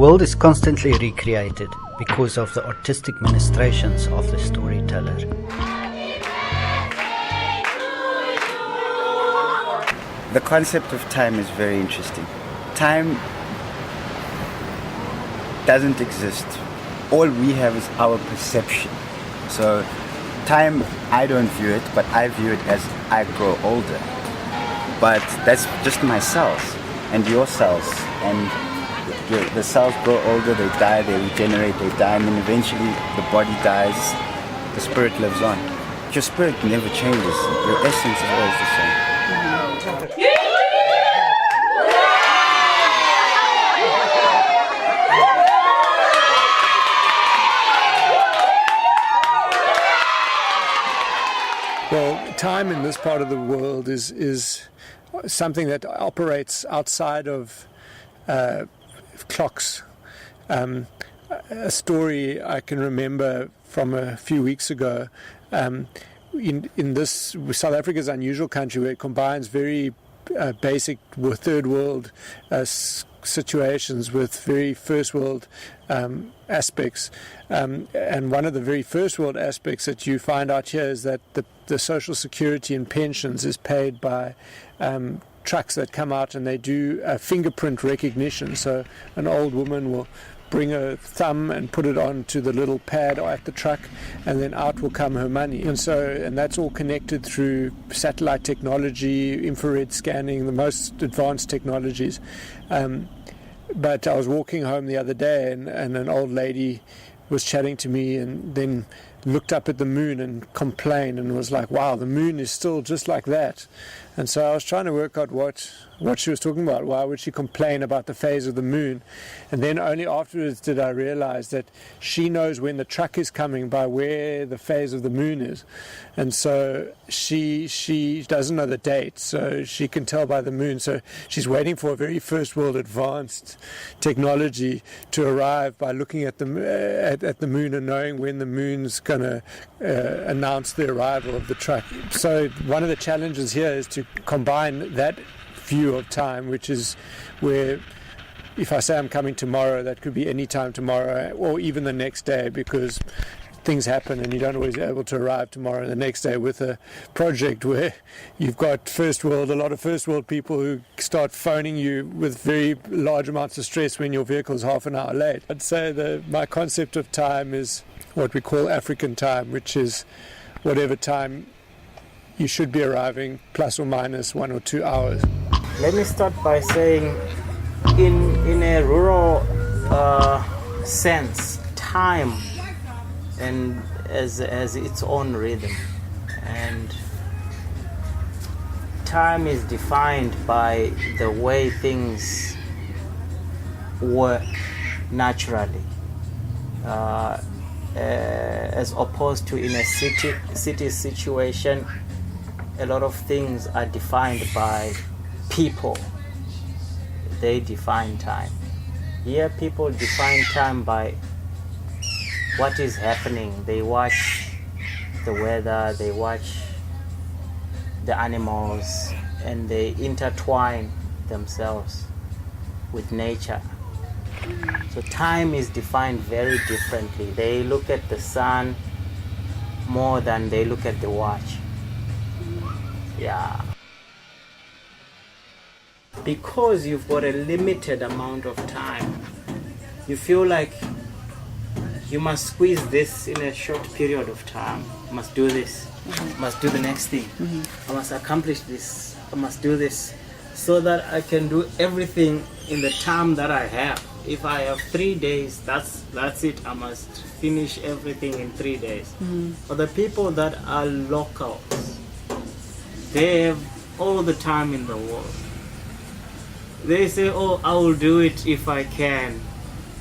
world is constantly recreated because of the artistic ministrations of the storyteller. The concept of time is very interesting. Time doesn't exist. All we have is our perception. So time, I don't view it, but I view it as I grow older. But that's just my cells and your cells. And the cells grow older, they die, they regenerate, they die, and then eventually the body dies, the spirit lives on. Your spirit never changes. Your essence is always the same. Well, time in this part of the world is something that operates outside of clocks. A story I can remember from a few weeks ago, in this South Africa's unusual country where it combines very basic third world situations with very first world aspects. And one of the very first world aspects that you find out here is that the social security and pensions is paid by trucks that come out and they do fingerprint recognition. So an old woman will bring her thumb and put it onto the little pad at the truck, and then out will come her money. And that's all connected through satellite technology, infrared scanning, the most advanced technologies. But I was walking home the other day and an old lady was chatting to me and then looked up at the moon and complained and was like, wow, the moon is still just like that. And so I was trying to work out what she was talking about. Why would she complain about the phase of the moon? And then only afterwards did I realize that she knows when the truck is coming by where the phase of the moon is. And so she doesn't know the date, so she can tell by the moon. So she's waiting for a very first world advanced technology to arrive by looking at the moon and knowing when the moon's going to announce the arrival of the truck. So one of the challenges here is to combine that view of time, which is where if I say I'm coming tomorrow, that could be any time tomorrow or even the next day, because things happen and you don't always be able to arrive tomorrow and the next day, with a project where you've got a lot of first world people who start phoning you with very large amounts of stress when your vehicle's half an hour late. I'd say my concept of time is what we call African time, which is whatever time you should be arriving, plus or minus 1 or 2 hours. Let me start by saying, in a rural sense, time and as its own rhythm, and time is defined by the way things work naturally, as opposed to in a city situation. A lot of things are defined by people. They define time. Here people define time by what is happening. They watch the weather, they watch the animals, and they intertwine themselves with nature. So time is defined very differently. They look at the sun more than they look at the watch. Yeah. Because you've got a limited amount of time, you feel like you must squeeze this in a short period of time. I must do this. I must do the next thing. I must accomplish this. I must do this, so that I can do everything in the time that I have. If I have 3 days, that's it. I must finish everything in 3 days. For the people that are locals, they have all the time in the world. They say, oh, I will do it if I can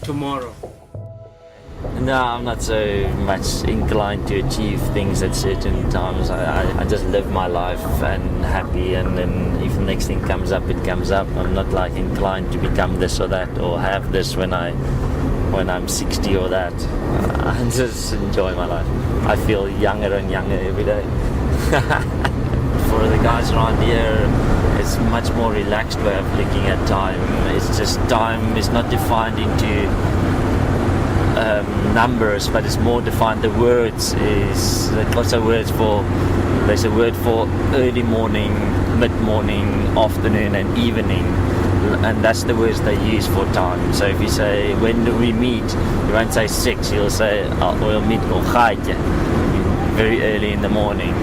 tomorrow. No, I'm not so much inclined to achieve things at certain times. I just live my life and happy, and then if the next thing comes up, it comes up. I'm not like inclined to become this or that or have this when I'm 60 or that. I just enjoy my life. I feel younger and younger every day. For the guys around here, it's much more relaxed way of looking at time. It's just time is not defined into numbers, but it's more defined. The words is there's lots of words for. There's a word for early morning, mid-morning, afternoon, and evening, and that's the words they use for time. So if you say when do we meet, you won't say 6. You'll say we'll meet very early in the morning.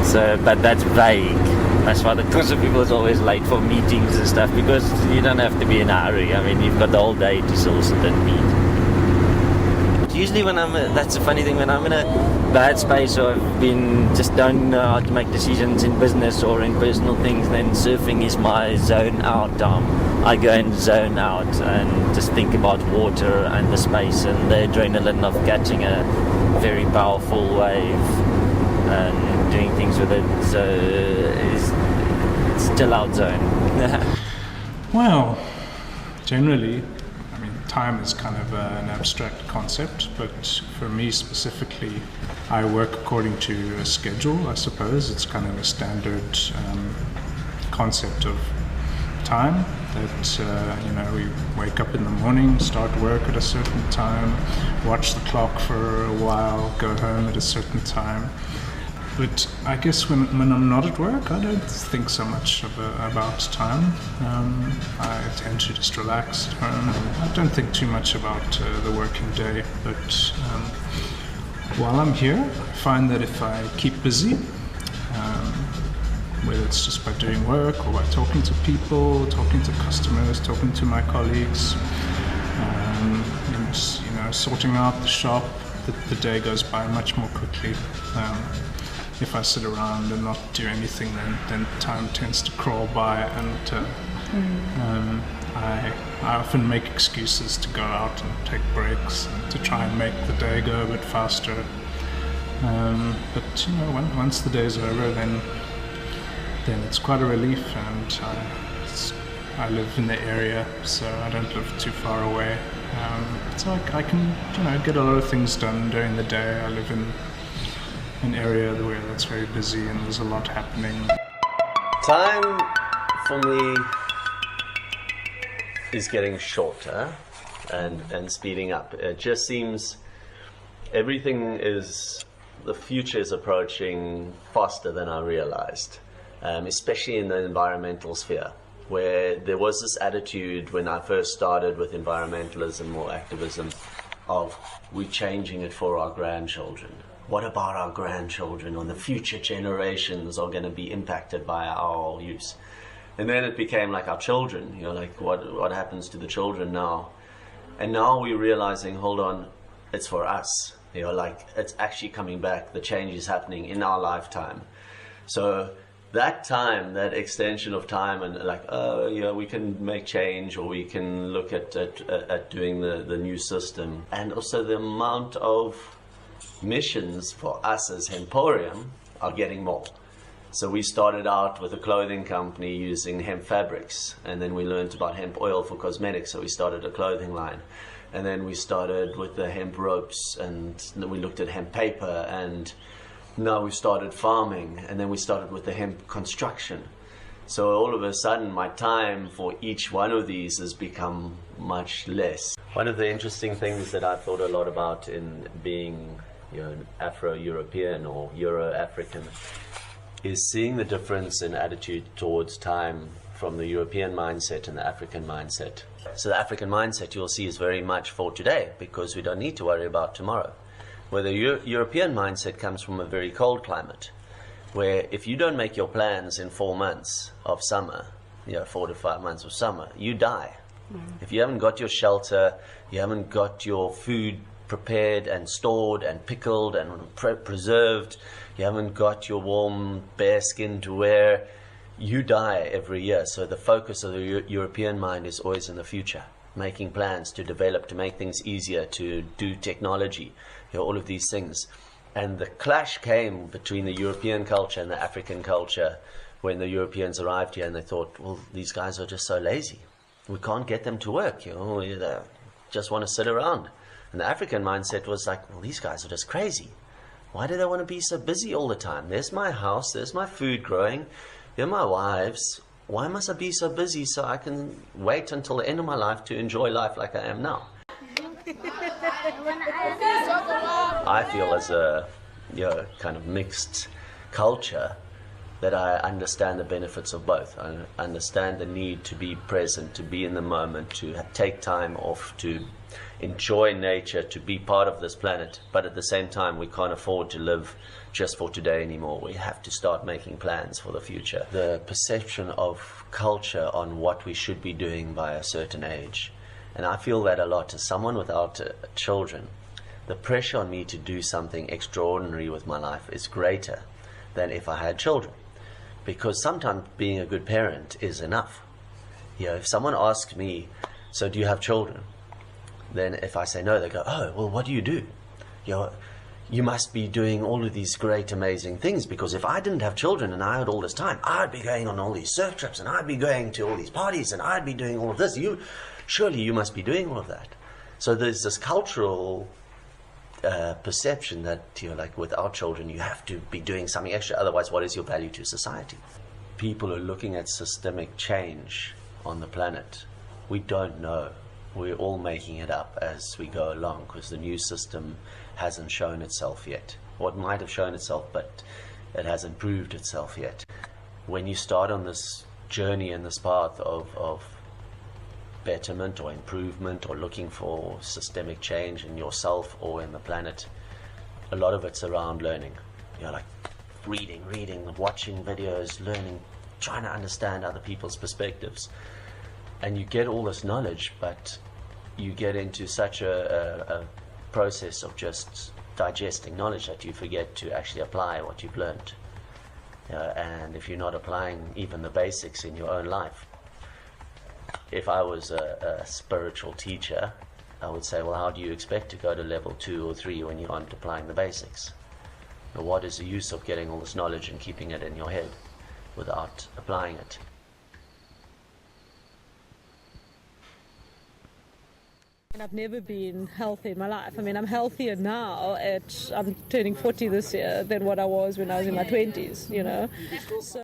So, but that's vague. That's why the Xhosa people is always late for meetings and stuff, because you don't have to be in a hurry. I mean, you've got the whole day to still sit and meet. Usually when that's the funny thing, when I'm in a bad space or I've just don't know how to make decisions in business or in personal things, then surfing is my zone out time. I go and zone out and just think about water and the space and the adrenaline of catching a very powerful wave and doing things with it. So it's still out zone. Well, generally, time is kind of an abstract concept, but for me specifically, I work according to a schedule, I suppose. It's kind of a standard concept of time that, we wake up in the morning, start work at a certain time, watch the clock for a while, go home at a certain time. But I guess when I'm not at work, I don't think so much about time. I tend to just relax at home. I don't think too much about the working day. But while I'm here, I find that if I keep busy, whether it's just by doing work or by talking to people, talking to customers, talking to my colleagues, and sorting out the shop, the day goes by much more quickly. If I sit around and not do anything, then time tends to crawl by, and I often make excuses to go out and take breaks and to try and make the day go a bit faster. But once the day's over, then it's quite a relief, and I live in the area, so I don't live too far away. So I can get a lot of things done during the day. I live in an area where that's very busy and there's a lot happening. Time for me is getting shorter and speeding up. It just seems the future is approaching faster than I realized, especially in the environmental sphere, where there was this attitude when I first started with environmentalism or activism of we're changing it for our grandchildren. What about our grandchildren or the future generations are going to be impacted by our use? And then it became like our children, what happens to the children now? And now we're realizing, hold on, it's for us. It's actually coming back. The change is happening in our lifetime. So that time, that extension of time, and we can make change, or we can look at doing the new system. And also the amount of missions for us as Hemporium are getting more. So we started out with a clothing company using hemp fabrics, and then we learned about hemp oil for cosmetics, so we started a clothing line. And then we started with the hemp ropes, and then we looked at hemp paper, and now we started farming, and then we started with the hemp construction. So all of a sudden my time for each one of these has become much less. One of the interesting things that I've thought a lot about in being an Afro-European or Euro-African is seeing the difference in attitude towards time from the European mindset and the African mindset. So the African mindset you'll see is very much for today, because we don't need to worry about tomorrow. Where the European mindset comes from a very cold climate, where if you don't make your plans in 4 months of summer, 4 to 5 months of summer, you die. If you haven't got your shelter, you haven't got your food prepared and stored and pickled and preserved, you haven't got your warm bare skin to wear, you die every year. So the focus of the European mind is always in the future, making plans to develop, to make things easier, to do technology, all of these things. And the clash came between the European culture and the African culture when the Europeans arrived here, and they thought, well, these guys are just so lazy. We can't get them to work, they just want to sit around. And the African mindset was like, well, these guys are just crazy. Why do they want to be so busy all the time? There's my house, there's my food growing, here are my wives, why must I be so busy so I can wait until the end of my life to enjoy life like I am now? I feel as a kind of mixed culture that I understand the benefits of both. I understand the need to be present, to be in the moment, to take time off, to enjoy nature, to be part of this planet. But at the same time, we can't afford to live just for today anymore. We have to start making plans for the future. The perception of culture on what we should be doing by a certain age. And I feel that a lot as someone without children. The pressure on me to do something extraordinary with my life is greater than if I had children. Because sometimes being a good parent is enough. If someone asks me, so do you have children? Then if I say no, they go, oh, well, what do? You must be doing all of these great, amazing things, because if I didn't have children and I had all this time, I'd be going on all these surf trips and I'd be going to all these parties and I'd be doing all of this. Surely you must be doing all of that. So there's this cultural perception that like without children you have to be doing something extra, otherwise what is your value to society? People are looking at systemic change on the planet. We don't know. We're all making it up as we go along because the new system hasn't shown itself yet. Or it might have shown itself, but it hasn't proved itself yet. When you start on this journey and this path of betterment or improvement or looking for systemic change in yourself or in the planet, a lot of it's around learning. Like reading, watching videos, learning, trying to understand other people's perspectives. And you get all this knowledge, but you get into such a process of just digesting knowledge that you forget to actually apply what you've learned. And if you're not applying even the basics in your own life, if I was a spiritual teacher, I would say, well, how do you expect to go to level 2 or 3 when you aren't applying the basics? What is the use of getting all this knowledge and keeping it in your head without applying it? And I've never been healthy in my life. I mean, I'm healthier now I'm turning 40 this year than what I was when I was in my 20s, So